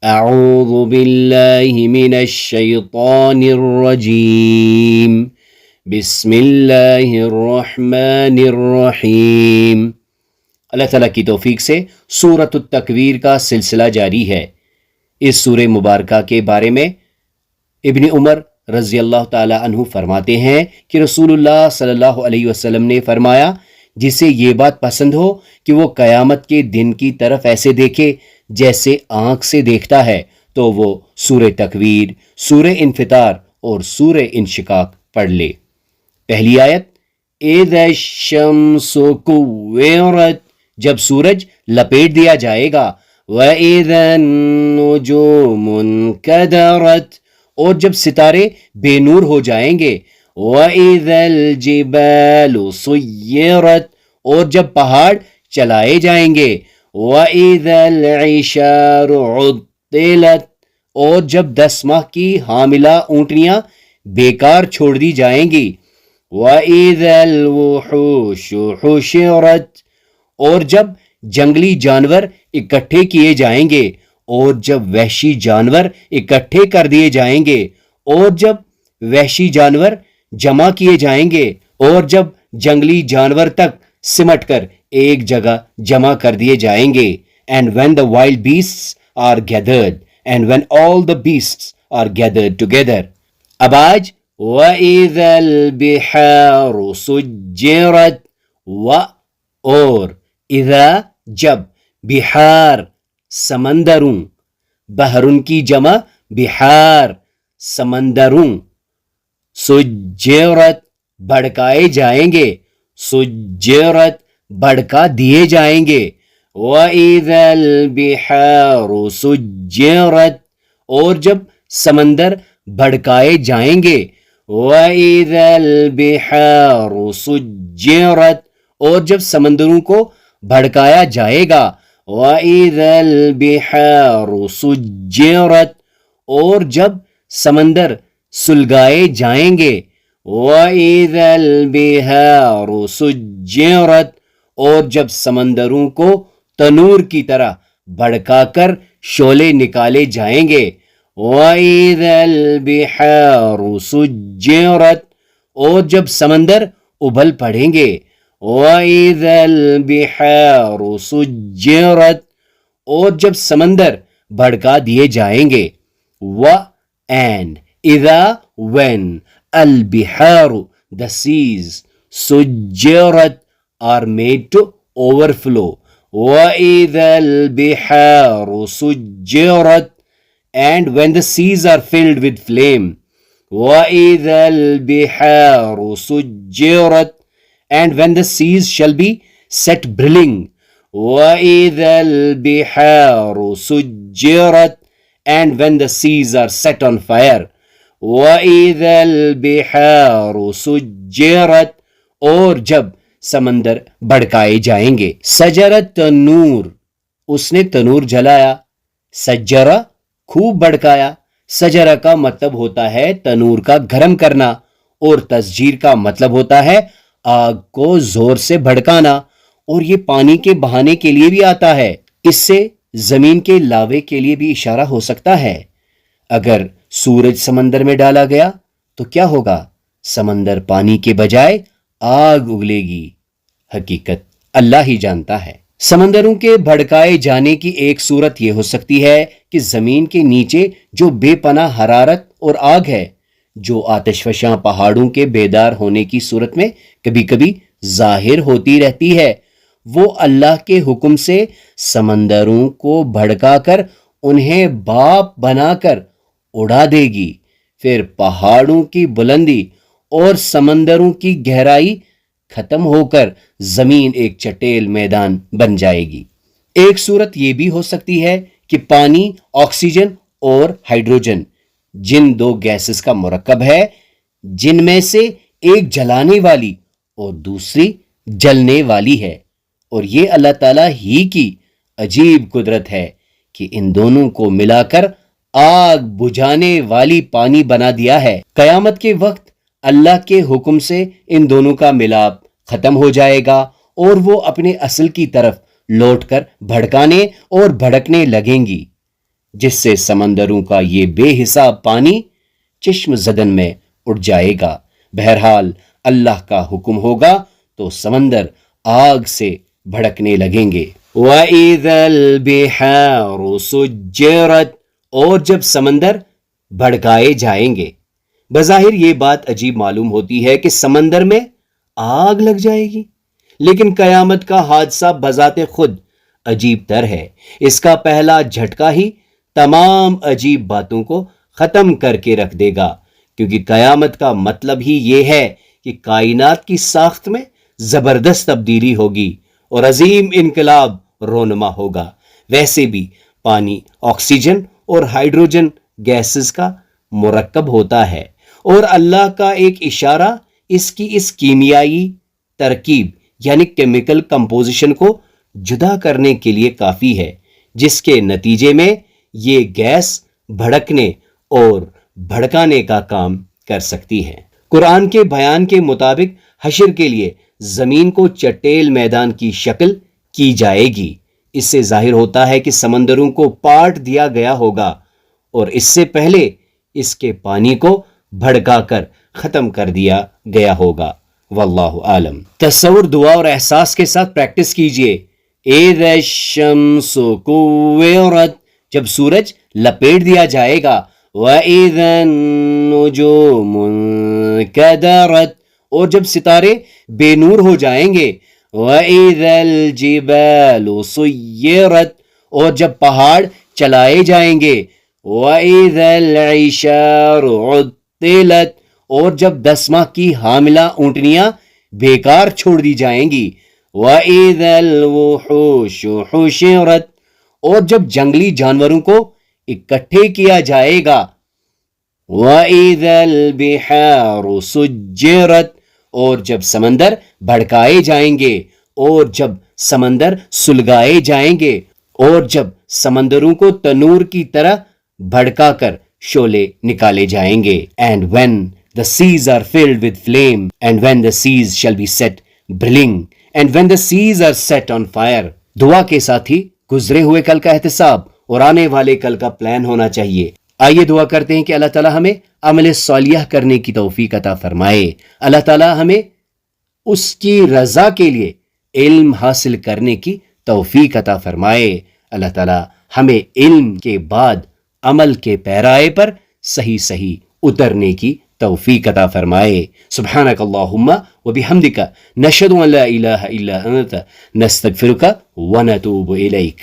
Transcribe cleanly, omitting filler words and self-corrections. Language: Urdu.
اعوذ باللہ من الشیطان الرجیم بسم اللہ الرحمن الرحیم۔ اللہ تعالیٰ کی توفیق سے سورۃ التکویر کا سلسلہ جاری ہے۔ اس سورہ مبارکہ کے بارے میں ابن عمر رضی اللہ تعالی عنہ فرماتے ہیں کہ رسول اللہ صلی اللہ علیہ وسلم نے فرمایا، جسے یہ بات پسند ہو کہ وہ قیامت کے دن کی طرف ایسے دیکھے جیسے آنکھ سے دیکھتا ہے، تو وہ سورہ تکویر، سورہ انفطار اور سورہ انشقاق پڑھ لے۔ پہلی آیت، اذا الشمس کورت، جب سورج لپیٹ دیا جائے گا، وَإِذَا النُّجُومُ انْكَدَرَتْ، اور جب ستارے بے نور ہو جائیں گے، وَإِذَا الْجِبَالُ سُيِّرَتْ، اور جب پہاڑ چلائے جائیں گے، وَإِذَا الْعِشَارُ عُطِّلَتْ، اور جب 10 ماہ کی حاملہ اونٹنیاں بیکار چھوڑ دی جائیں گی، وَإِذَا الْوُحُوشُ حُشِرَتْ، اور جب جنگلی جانور اکٹھے کیے جائیں گے، اور جب وحشی جانور اکٹھے کر دیے جائیں گے، اور جب وحشی جانور جمع کیے جائیں گے، اور جب جنگلی جانور تک سمٹ کر ایک جگہ جمع کر دیے جائیں گے، and when the wild beasts are gathered and when all the beasts are gathered together۔ اب آج وَإِذَا الْبِحَارُ سُجِّرَتْ، اور اذا جب، بحار سمندروں، بحرن کی جمع بحار سمندروں، سجرت بھڑکائے جائیں گے، سجرت بھڑکا دیے جائیں گے، وَإِذَا الْبِحَارُ سُجِّرَتْ، اور جب سمندر بھڑکائے جائیں گے، وَإِذَا الْبِحَارُ سُجِّرَتْ، اور جب سمندروں کو بھڑکایا جائے گا، وَإِذَا الْبِحَارُ سُجِّرَتْ، اور جب سمندر سلگائے جائیں گے، وَإِذَا الْبِحَارُ سُجِّرَتْ، اور جب سمندروں کو تنور کی طرح بھڑکا کر شعلے نکالے جائیں گے، وَإِذَا الْبِحَارُ سُجِّرَتْ، اور جب سمندر ابل پڑیں گے، وَإِذَا الْبِحَارُ سُجِّرَتْ، اور جب سمندر بھڑکا دیے جائیں گے، and اذا when البحار the seas سجرت are made to overflow، وَإِذَا الْبِحَارُ سُجِّرَتْ and when the seas are filled with flame، وَإِذَا الْبِحَارُ سُجِّرَتْ and when the seas shall be set brilling، وَإِذَا الْبِحَارُ سُجِّرَتْ and when the seas are set on fire، وَإِذَا الْبِحَارُ سُجِّرَتْ، اور جب سمندر بھڑکائے جائیں گے۔ سجرت تنور، اس نے تنور جلایا، سجرہ خوب بھڑکایا۔ سجرہ کا مطلب ہوتا ہے تنور کا گرم کرنا، اور تسجیر کا مطلب ہوتا ہے آگ کو زور سے بھڑکانا، اور یہ پانی کے بہانے کے لیے بھی آتا ہے۔ اس سے زمین کے لاوے کے لیے بھی اشارہ ہو سکتا ہے۔ اگر سورج سمندر میں ڈالا گیا تو کیا ہوگا؟ سمندر پانی کے بجائے آگ اگلے گی۔ حقیقت اللہ ہی جانتا ہے۔ سمندروں کے بھڑکائے جانے کی ایک صورت یہ ہو سکتی ہے کہ زمین کے نیچے جو بے پناہ حرارت اور آگ ہے، جو آتش فشاں پہاڑوں کے بیدار ہونے کی صورت میں کبھی کبھی ظاہر ہوتی رہتی ہے، وہ اللہ کے حکم سے سمندروں کو بھڑکا کر انہیں باپ بنا کر اڑا دے گی۔ پھر پہاڑوں کی بلندی اور سمندروں کی گہرائی ختم ہو کر زمین ایک چٹیل میدان بن جائے گی۔ ایک صورت یہ بھی ہو سکتی ہے کہ پانی، آکسیجن اور ہائیڈروجن، جن 2 گیسز کا مرکب ہے، جن میں سے ایک جلانے والی اور دوسری جلنے والی ہے، اور یہ اللہ تعالیٰ ہی کی عجیب قدرت ہے کہ ان دونوں کو ملا کر آگ بجھانے والی پانی بنا دیا ہے۔ قیامت کے وقت اللہ کے حکم سے ان دونوں کا ملاپ ختم ہو جائے گا اور وہ اپنے اصل کی طرف لوٹ کر بھڑکانے اور بھڑکنے لگیں گی۔ جس سے سمندروں کا یہ بے حساب پانی چشم زدن میں اٹھ جائے گا۔ بہرحال اللہ کا حکم ہوگا تو سمندر آگ سے بھڑکنے لگیں گے۔ وَإِذَا الْبِحَارُ سُجِّرَتْ، اور جب سمندر بھڑکائے جائیں گے۔ بظاہر یہ بات عجیب معلوم ہوتی ہے کہ سمندر میں آگ لگ جائے گی، لیکن قیامت کا حادثہ بذات خود عجیب تر ہے۔ اس کا پہلا جھٹکا ہی تمام عجیب باتوں کو ختم کر کے رکھ دے گا، کیونکہ قیامت کا مطلب ہی یہ ہے کہ کائنات کی ساخت میں زبردست تبدیلی ہوگی اور عظیم انقلاب رونما ہوگا۔ ویسے بھی پانی آکسیجن اور ہائیڈروجن گیسز کا مرکب ہوتا ہے، اور اللہ کا ایک اشارہ اس کی اس کیمیائی ترکیب یعنی کیمیکل کمپوزیشن کو جدا کرنے کے لیے کافی ہے، جس کے نتیجے میں یہ گیس بھڑکنے اور بھڑکانے کا کام کر سکتی ہے۔ قرآن کے بیان کے مطابق حشر کے لیے زمین کو چٹیل میدان کی شکل کی جائے گی۔ اس سے ظاہر ہوتا ہے کہ سمندروں کو پاٹ دیا گیا ہوگا اور اس سے پہلے اس کے پانی کو بھڑکا کر ختم کر دیا گیا ہوگا۔ واللہ عالم۔ تصور، دعا اور احساس کے ساتھ پریکٹس کیجئے۔ اِذَا الشَّمْسُ كُوِّرَتْ، جب سورج لپیٹ دیا جائے گا۔ وَإِذَا النُّجُومُ انكَدَرَتْ، اور جب ستارے بے نور ہو جائیں گے۔ وَإِذَا الْجِبَالُ سُيِّرَتْ، اور جب پہاڑ چلائے جائیں گے۔ وَإِذَا الْعِشَارُ عُطِّلَتْ، اور جب 10 ماہ کی حاملہ اونٹنیاں بیکار چھوڑ دی جائیں گی۔ وَإِذَا الْوُحُوشُ حُشِرَتْ، اور جب جنگلی جانوروں کو اکٹھے کیا جائے گا۔ وَإِذَا الْبِحَارُ سُجِّرَتْ، اور جب سمندر بھڑکائے جائیں گے، اور جب سمندر سلگائے جائیں گے، اور جب سمندروں کو تنور کی طرح بھڑکا کر شعلے نکالے جائیں گے۔ And when the seas are filled with flame, and when the seas shall be set brilling, and when the seas are set on fire۔ دعا کے ساتھ ہی گزرے ہوئے کل کا احتساب اور آنے والے کل کا پلان ہونا چاہیے۔ آئیے دعا کرتے ہیں کہ اللہ تعالیٰ ہمیں عمل صالح کرنے کی توفیق عطا فرمائے۔ اللہ تعالیٰ ہمیں اس کی رضا کے لیے علم حاصل کرنے کی توفیق عطا فرمائے۔ اللہ تعالیٰ ہمیں علم کے بعد عمل کے پیرائے پر صحیح اترنے کی توفیق عطا فرمائے۔ سبحانک اللہم و بحمدک، نشہد ان لا الہ الا انت، نستغفرک و نتوب الیک۔